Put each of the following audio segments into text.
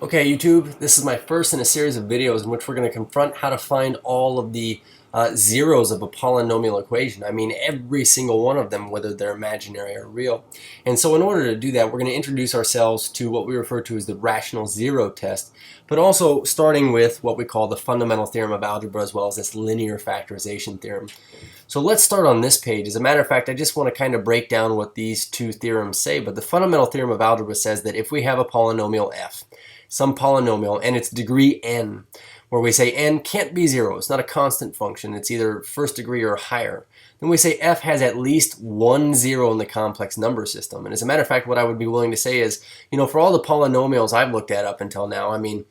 Okay, YouTube, this is my first in a series of videos in which we're going to confront how to find all of the zeros of a polynomial equation. I mean, every single one of them, whether they're imaginary or real. And so in order to do that, we're going to introduce ourselves to what we refer to as the rational zero test, but also starting with what we call the fundamental theorem of algebra, as well as this linear factorization theorem. So let's start on this page. As a matter of fact, I just want to kind of break down what these two theorems say, but the fundamental theorem of algebra says that if we have a polynomial f, some polynomial, and it's degree n, where we say n can't be zero, it's not a constant function, it's either first degree or higher, then we say f has at least one zero in the complex number system. And as a matter of fact, what I would be willing to say is, for all the polynomials I've looked at up until now, I mean,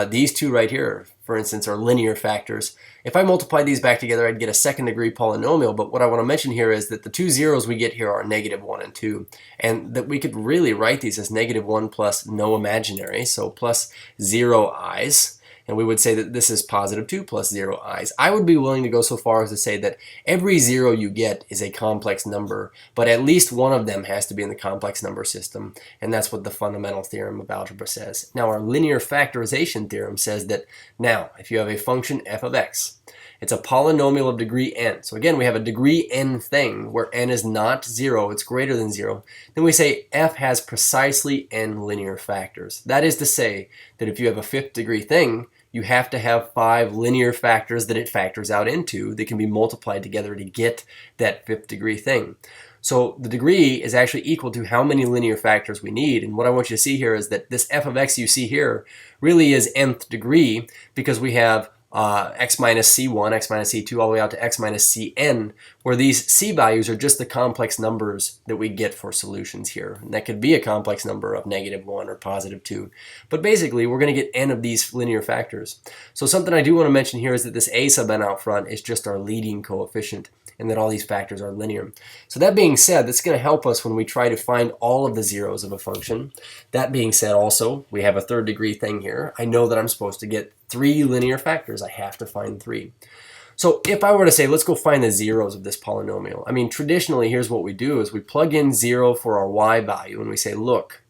these two right here, for instance, are linear factors. If I multiply these back together, I'd get a second degree polynomial, but what I want to mention here is that the two zeros we get here are -1 and 2, and that we could really write these as -1 plus no imaginary, so plus 0 i's, and we would say that this is +2 plus 0 i's. I would be willing to go so far as to say that every zero you get is a complex number, but at least one of them has to be in the complex number system, and that's what the fundamental theorem of algebra says. Now, our linear factorization theorem says that now, if you have a function f of x, it's a polynomial of degree n. So again, we have a degree n thing where n is not 0, it's greater than 0. Then we say f has precisely n linear factors. That is to say that if you have a fifth degree thing, you have to have 5 linear factors that it factors out into that can be multiplied together to get that fifth degree thing. So the degree is actually equal to how many linear factors we need. And what I want you to see here is that this f of x you see here really is nth degree, because we have x minus c1, x minus c2, all the way out to x minus cn, where these c values are just the complex numbers that we get for solutions here. And that could be a complex number of -1 or +2. But basically, we're going to get n of these linear factors. So something I do want to mention here is that this a sub n out front is just our leading coefficient, and that all these factors are linear. So that being said, that's going to help us when we try to find all of the zeros of a function. That being said, also, we have a third degree thing here. I know that I'm supposed to get 3 linear factors. I have to find 3. So if I were to say, let's go find the zeros of this polynomial. I mean, traditionally, here's what we do is we plug in 0 for our y value, and we say, look,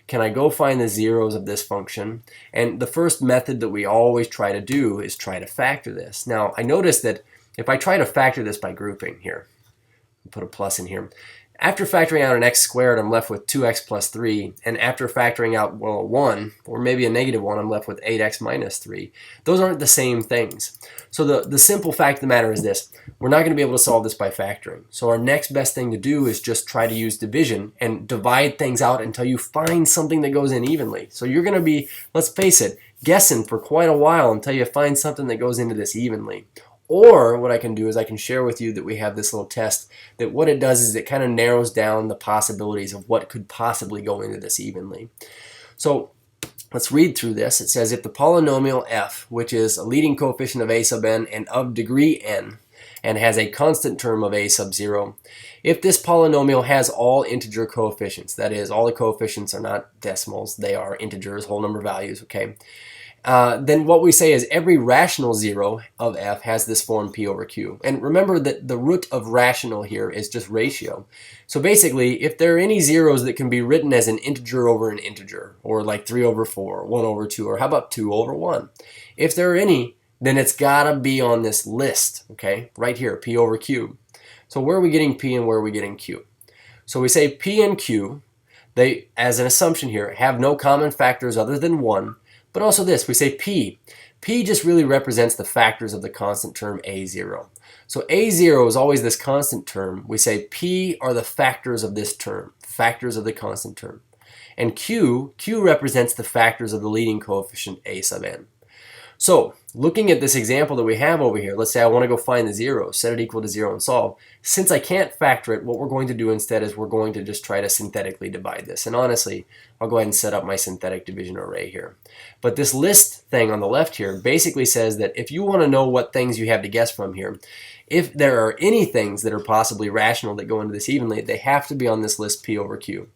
can I go find the zeros of this function? And the first method that we always try to do is try to factor this. Now, I notice that if I try to factor this by grouping here, put a plus in here. After factoring out an x squared, I'm left with 2x plus 3. And after factoring out, well, a 1, or maybe a -1, I'm left with 8x minus 3. Those aren't the same things. So the simple fact of the matter is this. We're not going to be able to solve this by factoring. So our next best thing to do is just try to use division and divide things out until you find something that goes in evenly. So you're going to be, let's face it, guessing for quite a while until you find something that goes into this evenly. Or what I can do is I can share with you that we have this little test that what it does is it kind of narrows down the possibilities of what could possibly go into this evenly. So let's read through this. It says if the polynomial f, which is a leading coefficient of a sub n and of degree n, and has a constant term of a sub 0, if this polynomial has all integer coefficients, that is, all the coefficients are not decimals, they are integers, whole number values, okay? Then what we say is every rational zero of f has this form p over q. And remember that the root of rational here is just ratio. So basically, if there are any zeros that can be written as an integer over an integer, or like 3 over 4, 1 over 2, or how about 2 over 1? If there are any, then it's got to be on this list, okay? Right here, p over q. So where are we getting p and where are we getting q? So we say p and q, they, as an assumption here, have no common factors other than 1. But also this, we say p. P just really represents the factors of the constant term a0. So a0 is always this constant term. We say p are the factors of this term, factors of the constant term. And q represents the factors of the leading coefficient a sub n. So looking at this example that we have over here, let's say I want to go find the zeros, set it equal to 0 and solve. Since I can't factor it, what we're going to do instead is we're going to just try to synthetically divide this. And honestly, I'll go ahead and set up my synthetic division array here. But this list thing on the left here basically says that if you want to know what things you have to guess from here, if there are any things that are possibly rational that go into this evenly, they have to be on this list p over q.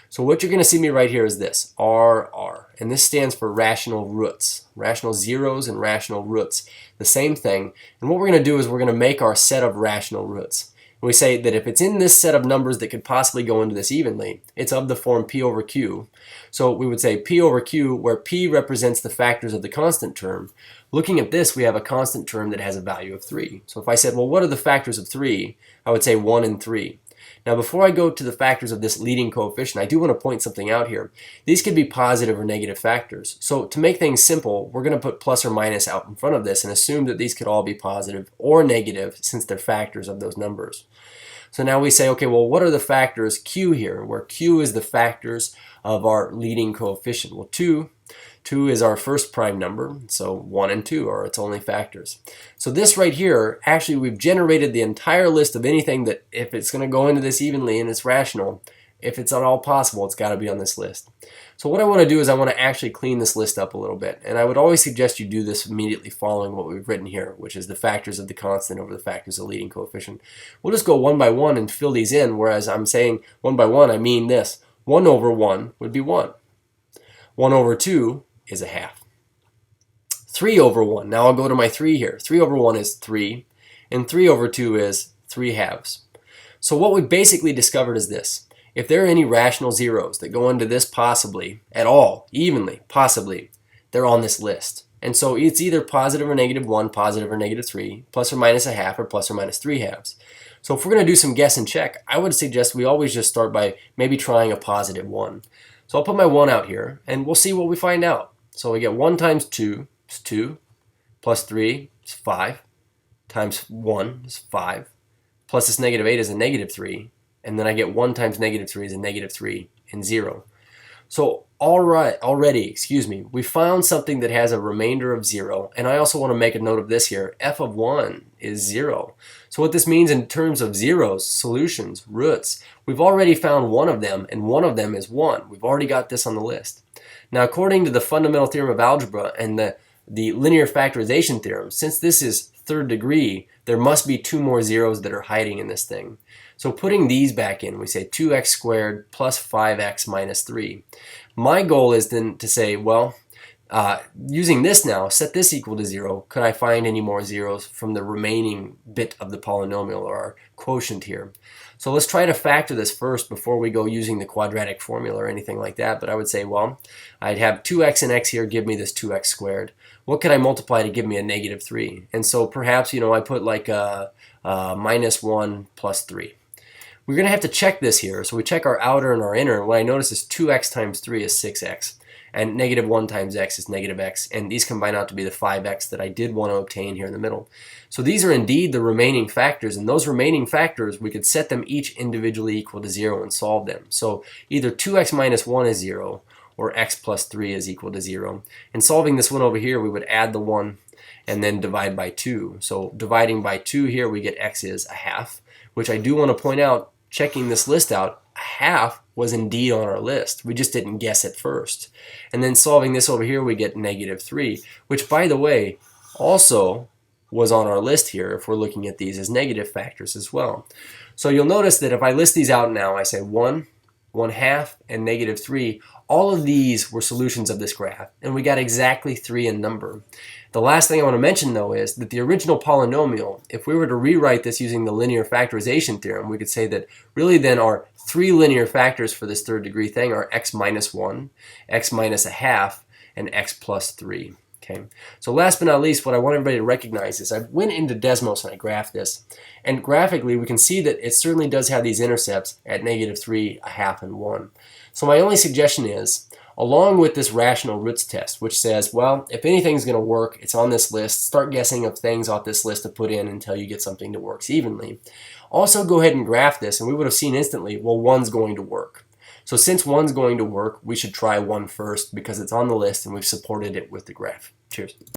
So what you're going to see me right here is this, RR, and this stands for rational roots, rational zeros and rational roots, the same thing. And what we're going to do is we're going to make our set of rational roots. And we say that if it's in this set of numbers that could possibly go into this evenly, it's of the form P over Q. So we would say P over Q, where P represents the factors of the constant term. Looking at this, we have a constant term that has a value of 3. So if I said, well, what are the factors of 3? I would say 1 and 3. Now, before I go to the factors of this leading coefficient, I do want to point something out here. These could be positive or negative factors. So to make things simple, we're going to put plus or minus out in front of this and assume that these could all be positive or negative since they're factors of those numbers. So now we say, okay, well, what are the factors Q here, where Q is the factors of our leading coefficient? Well, 2 is our first prime number, so 1 and 2 are its only factors. So this right here, actually we've generated the entire list of anything that if it's going to go into this evenly and it's rational, if it's at all possible, it's got to be on this list. So what I want to do is I want to actually clean this list up a little bit, and I would always suggest you do this immediately following what we've written here, which is the factors of the constant over the factors of the leading coefficient. We'll just go one by one and fill these in, whereas I'm saying one by one, I mean this. 1 over 1 would be 1. 1 over 2 is a half. 3 over 1, now I'll go to my 3 here. 3 over 1 is 3, and 3 over 2 is 3 halves. So what we basically discovered is this. If there are any rational zeros that go into this possibly, at all, evenly, possibly, they're on this list. And so it's either positive or negative 1, positive or negative 3, plus or minus a half, or plus or minus 3 halves. So if we're going to do some guess and check, I would suggest we always just start by maybe trying a positive 1. So I'll put my 1 out here, and we'll see what we find out. So we get 1 times 2 is 2, plus 3 is 5, times 1 is 5, plus this negative 8 is a negative 3, and then I get 1 times negative 3 is a negative 3, and 0. So already, we found something that has a remainder of 0, and I also want to make a note of this here. F of 1 is 0. So what this means in terms of zeros, solutions, roots, we've already found one of them, and one of them is 1. We've already got this on the list. Now, according to the fundamental theorem of algebra and the linear factorization theorem, since this is third degree, there must be 2 more zeros that are hiding in this thing. So putting these back in, we say 2x squared plus 5x minus 3. My goal is then to say, well, using this now, set this equal to 0. Could I find any more zeros from the remaining bit of the polynomial, or our quotient here? So let's try to factor this first before we go using the quadratic formula or anything like that. But I would say, well, I'd have 2x and x here give me this 2x squared. What can I multiply to give me a negative 3? And so perhaps, I put like a minus 1 plus 3. We're going to have to check this here. So we check our outer and our inner. What I notice is 2x times 3 is 6x. And negative 1 times x is negative x. And these combine out to be the 5x that I did want to obtain here in the middle. So these are indeed the remaining factors. And those remaining factors, we could set them each individually equal to 0 and solve them. So either 2x minus 1 is 0, or x plus 3 is equal to 0. And solving this one over here, we would add the 1 and then divide by 2. So dividing by 2 here, we get x is a half, which I do want to point out, checking this list out, a half was indeed on our list. We just didn't guess it first. And then solving this over here, we get negative 3, which, by the way, also was on our list here if we're looking at these as negative factors as well. So you'll notice that if I list these out now, I say 1, 1/2, and negative 3. All of these were solutions of this graph, and we got exactly 3 in number. The last thing I want to mention, though, is that the original polynomial, if we were to rewrite this using the linear factorization theorem, we could say that really then our 3 linear factors for this third degree thing are x minus 1, x minus a half, and x plus 3. Okay. So last but not least, what I want everybody to recognize is I went into Desmos and I graphed this, and graphically we can see that it certainly does have these intercepts at negative 3, a half, and 1. So my only suggestion is, along with this rational roots test, which says, well, if anything's going to work, it's on this list. Start guessing of things off this list to put in until you get something that works evenly. Also go ahead and graph this, and we would have seen instantly, well, 1's going to work. So since 1's going to work, we should try 1 first because it's on the list and we've supported it with the graph. Cheers.